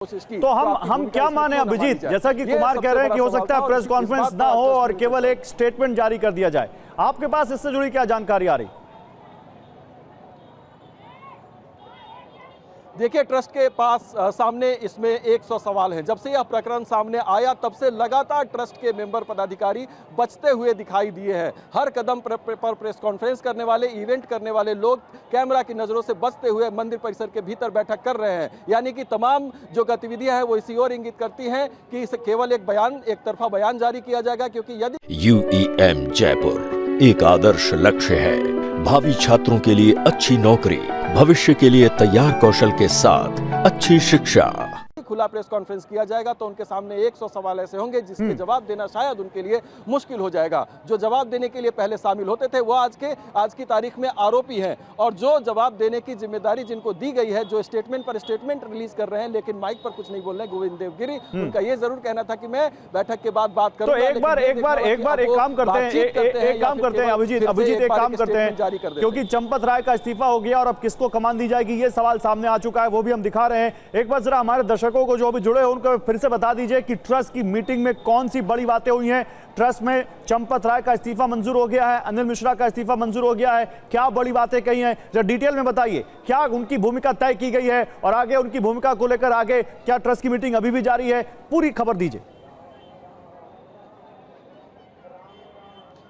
कोशिश की। तो हम क्या माने अभिजीत, जैसा कि कुमार कह रहे हैं कि हो सकता है प्रेस कॉन्फ्रेंस ना हो और केवल एक स्टेटमेंट जारी कर दिया जाए, आपके पास इससे जुड़ी क्या जानकारी आ रही? देखिए, ट्रस्ट के पास सामने इसमें 100 सवाल हैं। जब से यह प्रकरण सामने आया तब से लगातार ट्रस्ट के मेंबर पदाधिकारी बचते हुए दिखाई दिए हैं। हर कदम पर प्रेस कॉन्फ्रेंस करने वाले, इवेंट करने वाले लोग कैमरा की नजरों से बचते हुए मंदिर परिसर के भीतर बैठक कर रहे हैं। यानी कि तमाम जो गतिविधियां हैं वो इसी ओर इंगित करती हैं कि इसे केवल एक तरफा बयान जारी किया जाएगा, क्योंकि यदि UEM जयपुर एक आदर्श लक्ष्य है। भावी छात्रों के लिए अच्छी नौकरी, भविष्य के लिए तैयार कौशल के साथ अच्छी शिक्षा। खुला प्रेस कॉन्फ्रेंस किया जाएगा तो उनके सामने 100 सवाल ऐसे होंगे जिसके जवाब देना शायद उनके लिए मुश्किल हो जाएगा। जो जवाब देने के लिए पहले शामिल होते थे वो आज की तारीख में आरोपी हैं, और जो जवाब देने की जिम्मेदारी जिनको दी गई है, जो स्टेटमेंट पर स्टेटमेंट रिलीज कर रहे हैं लेकिन माइक पर कुछ नहीं बोल रहे हैं, गोविंद देवगिरी, उनका ये जरूर कहना था कि मैं बैठक के बाद बात करूंगा। तो एक बार एक काम करते हैं अभिजीत, एक काम करते हैं, क्योंकि चंपत राय का इस्तीफा हो गया और अब किसको कमान दी जाएगी ये सवाल सामने आ चुका है, वो भी हम दिखा रहे हैं। एक बार जरा हमारे दर्शकों को जो भी जुड़े हैं उनको फिर से बता दीजिए कि ट्रस्ट की मीटिंग में कौन सी बड़ी बातें हुई हैं। ट्रस्ट में चंपत राय का इस्तीफा मंजूर हो गया है, अनिल मिश्रा का इस्तीफा मंजूर हो गया है, क्या बड़ी बातें कही हैं जरा डिटेल में बताइए। क्या उनकी भूमिका तय की गई है और आगे उनकी भूमिका को लेकर आगे क्या ट्रस्ट की मीटिंग अभी भी जारी है, पूरी खबर दीजिए।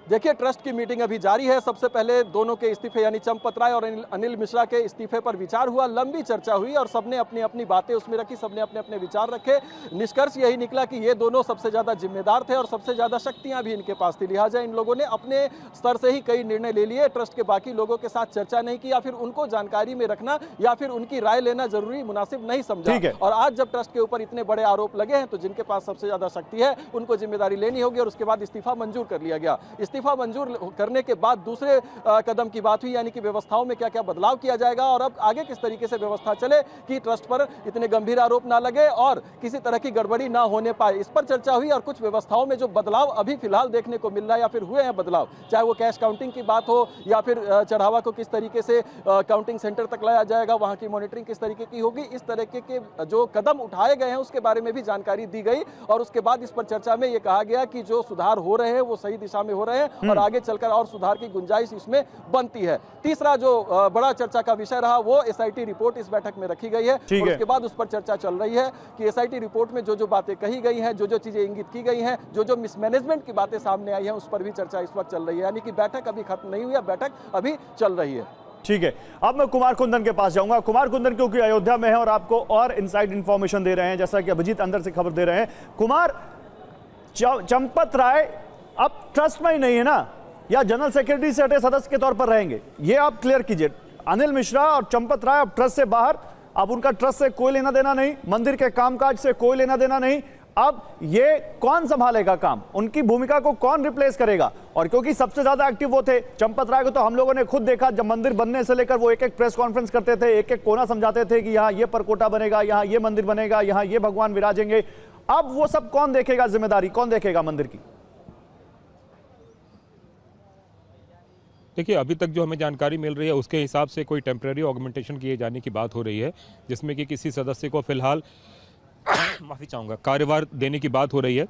देखिए, ट्रस्ट की मीटिंग अभी जारी है। सबसे पहले दोनों के इस्तीफे यानी चंपत राय और अनिल मिश्रा के इस्तीफे पर विचार हुआ, लंबी चर्चा हुई और सबने अपनी अपनी बातें उसमें रखी, सबने अपने अपने विचार रखे। निष्कर्ष यही निकला कि ये दोनों सबसे ज्यादा जिम्मेदार थे और सबसे ज्यादा शक्तियां भी इनके पास थी, लिहाजा इन लोगों ने अपने स्तर से ही कई निर्णय ले लिए। ट्रस्ट के बाकी लोगों के साथ चर्चा नहीं की या फिर उनको जानकारी में रखना या फिर उनकी राय लेना जरूरी मुनासिब नहीं समझा। और आज जब ट्रस्ट के ऊपर इतने बड़े आरोप लगे हैं तो जिनके पास सबसे ज्यादा शक्ति है उनको जिम्मेदारी लेनी होगी और उसके बाद इस्तीफा मंजूर कर लिया गया। इस्तीफा मंजूर करने के बाद दूसरे कदम की बात हुई, यानी कि व्यवस्थाओं में क्या क्या बदलाव किया जाएगा और अब आगे किस तरीके से व्यवस्था चले कि ट्रस्ट पर इतने गंभीर आरोप ना लगे और किसी तरह की गड़बड़ी ना होने पाए, इस पर चर्चा हुई। और कुछ व्यवस्थाओं में जो बदलाव अभी फिलहाल देखने को मिल रहा है या फिर हुए हैं बदलाव, चाहे वो कैश काउंटिंग की बात हो या फिर चढ़ावा को किस तरीके से काउंटिंग सेंटर तक लाया जाएगा, वहां की मॉनिटरिंग किस तरीके की होगी, इस तरीके के जो कदम उठाए गए हैं उसके बारे में भी जानकारी दी गई। और उसके बाद इस पर चर्चा में यह कहा गया कि जो सुधार हो रहे हैं वो सही दिशा में हो रहे हैं और आगे चलकर और सुधार की गुंजाइश इसमें बनती है। तीसरा जो बड़ा चर्चा का विषय रहा वो SIT रिपोर्ट इस बैठक में रखी गई है और उसके बाद उस पर चर्चा चल रही है कि SIT रिपोर्ट में जो जो बातें कही गई हैं, जो जो चीजें इंगित की गई हैं, जो जो मिसमैनेजमेंट की बातें सामने आई हैं, उस पर भी चर्चा इस वक्त चल रही है। यानी कि बैठक अभी खत्म नहीं हुई है, बैठक अभी चल रही है। ठीक है, अब मैं कुमार कुंदन के पास जाऊंगा। कुमार कुंदन क्योंकि अयोध्या में है और आपको और इनसाइड इंफॉर्मेशन दे रहे हैं, जैसा कि अभिजीत अंदर से खबर दे रहे हैं। कुमार, चंपत राय अब ट्रस्ट में ही नहीं है ना, या जनरल सेक्रेटरी से हटे सदस्य के तौर पर रहेंगे, ये आप क्लियर कीजिए। अनिल मिश्रा और चंपत राय अब ट्रस्ट से बाहर, अब उनका ट्रस्ट से कोई लेना देना नहीं, मंदिर के कामकाज से कोई लेना देना नहीं। अब ये कौन संभालेगा काम, उनकी भूमिका को कौन रिप्लेस करेगा? और क्योंकि सबसे ज्यादा एक्टिव वो थे, चंपत राय को तो हम लोगों ने खुद देखा, जब मंदिर बनने से लेकर वो एक एक प्रेस कॉन्फ्रेंस करते थे, एक एक कोना समझाते थे कि यहाँ ये परकोटा बनेगा, यहाँ ये मंदिर बनेगा, यहाँ ये भगवान विराजेंगे। अब वो सब कौन देखेगा, जिम्मेदारी कौन देखेगा मंदिर की? देखिए, अभी तक जो हमें जानकारी मिल रही है उसके हिसाब से कोई टेम्परेरी ऑगमेंटेशन किए जाने की बात हो रही है, जिसमें कि किसी सदस्य को फिलहाल माफ़ी चाहूँगा कार्यभार देने की बात हो रही है।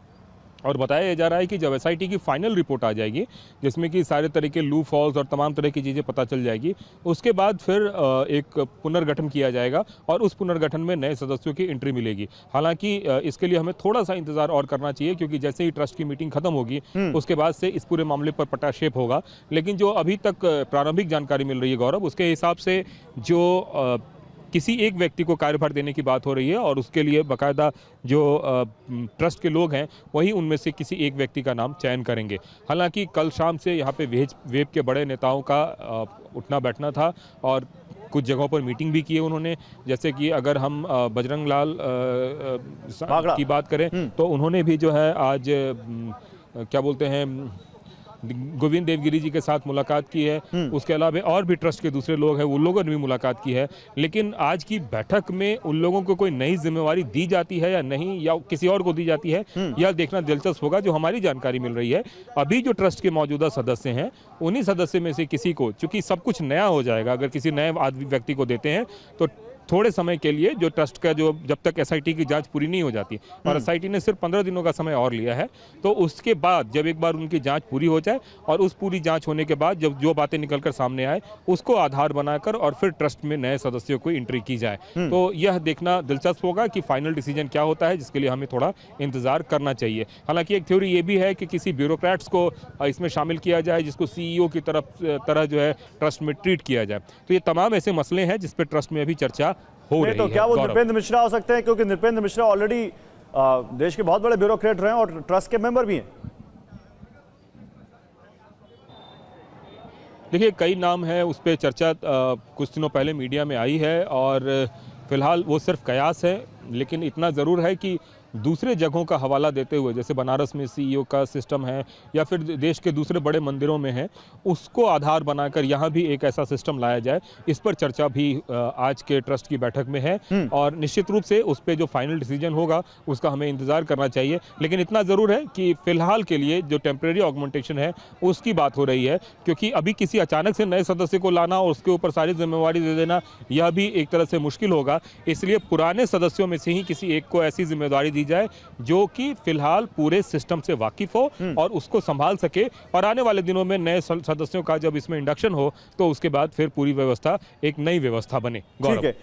और बताया जा रहा है कि जब SIT की फाइनल रिपोर्ट आ जाएगी, जिसमें कि सारे तरह के लूप हॉल्स और तमाम तरह की चीज़ें पता चल जाएगी, उसके बाद फिर एक पुनर्गठन किया जाएगा और उस पुनर्गठन में नए सदस्यों की एंट्री मिलेगी। हालांकि इसके लिए हमें थोड़ा सा इंतजार और करना चाहिए, क्योंकि जैसे ही ट्रस्ट की मीटिंग खत्म होगी उसके बाद से इस पूरे मामले पर पटाक्षेप होगा। लेकिन जो अभी तक प्रारंभिक जानकारी मिल रही है गौरव, उसके हिसाब से जो किसी एक व्यक्ति को कार्यभार देने की बात हो रही है और उसके लिए बाकायदा जो ट्रस्ट के लोग हैं वही उनमें से किसी एक व्यक्ति का नाम चयन करेंगे। हालांकि कल शाम से यहाँ पे वेब के बड़े नेताओं का उठना बैठना था और कुछ जगहों पर मीटिंग भी की है उन्होंने। जैसे कि अगर हम बजरंग लाल की बात करें तो उन्होंने भी जो है आज क्या बोलते हैं गोविंद देवगिरी जी के साथ मुलाकात की है। उसके अलावा और भी ट्रस्ट के दूसरे लोग हैं, उन लोगों ने भी मुलाकात की है। लेकिन आज की बैठक में उन लोगों को कोई नई जिम्मेवारी दी जाती है या नहीं, या किसी और को दी जाती है, यह देखना दिलचस्प होगा। जो हमारी जानकारी मिल रही है, अभी जो ट्रस्ट के मौजूदा सदस्य हैं उन्हीं सदस्य में से किसी को, चूंकि सब कुछ नया हो जाएगा, अगर किसी नए व्यक्ति को देते हैं तो थोड़े समय के लिए जो ट्रस्ट का जो जब तक एसआईटी की जांच पूरी नहीं हो जाती, और एसआईटी ने सिर्फ 15 दिनों का समय और लिया है, तो उसके बाद जब एक बार उनकी जांच पूरी हो जाए और उस पूरी जांच होने के बाद जब जो बातें निकलकर सामने आए उसको आधार बनाकर और फिर ट्रस्ट में नए सदस्यों को एंट्री की जाए। तो यह देखना दिलचस्प होगा कि फाइनल डिसीजन क्या होता है, जिसके लिए हमें थोड़ा इंतजार करना चाहिए। हालांकि एक थ्योरी ये भी है कि किसी ब्यूरोक्रेट्स को इसमें शामिल किया जाए, जिसको सीईओ की तरह जो है ट्रस्ट में ट्रीट किया जाए। तो ये तमाम ऐसे मसले हैं जिस पर ट्रस्ट में अभी चर्चा हो रही तो है। क्या वो गौरव। नृपेंद्र मिश्रा हो सकते हैं, क्योंकि नृपेंद्र मिश्रा ऑलरेडी देश के बहुत बड़े ब्यूरोक्रेट रहे हैं और ट्रस्ट के मेंबर भी हैं। देखिए, कई नाम हैं, उस पर चर्चा कुछ दिनों पहले मीडिया में आई है और फिलहाल वो सिर्फ कयास है, लेकिन इतना ज़रूर है कि दूसरे जगहों का हवाला देते हुए, जैसे बनारस में सीईओ का सिस्टम है या फिर देश के दूसरे बड़े मंदिरों में है, उसको आधार बनाकर यहाँ भी एक ऐसा सिस्टम लाया जाए, इस पर चर्चा भी आज के ट्रस्ट की बैठक में है। और निश्चित रूप से उस पर जो फाइनल डिसीजन होगा उसका हमें इंतज़ार करना चाहिए। लेकिन इतना ज़रूर है कि फ़िलहाल के लिए जो टेम्प्रेरी ऑगमेंटेशन है उसकी बात हो रही है, क्योंकि अभी किसी अचानक से नए सदस्य को लाना और उसके ऊपर सारी जिम्मेवारी दे देना, यह भी एक तरह से मुश्किल होगा। इसलिए पुराने सदस्यों में से ही किसी एक को ऐसी जिम्मेदारी जाए जो कि फिलहाल पूरे सिस्टम से वाकिफ हो और उसको संभाल सके, और आने वाले दिनों में नए सदस्यों का जब इसमें इंडक्शन हो तो उसके बाद फिर पूरी व्यवस्था एक नई व्यवस्था बने। ठीक है।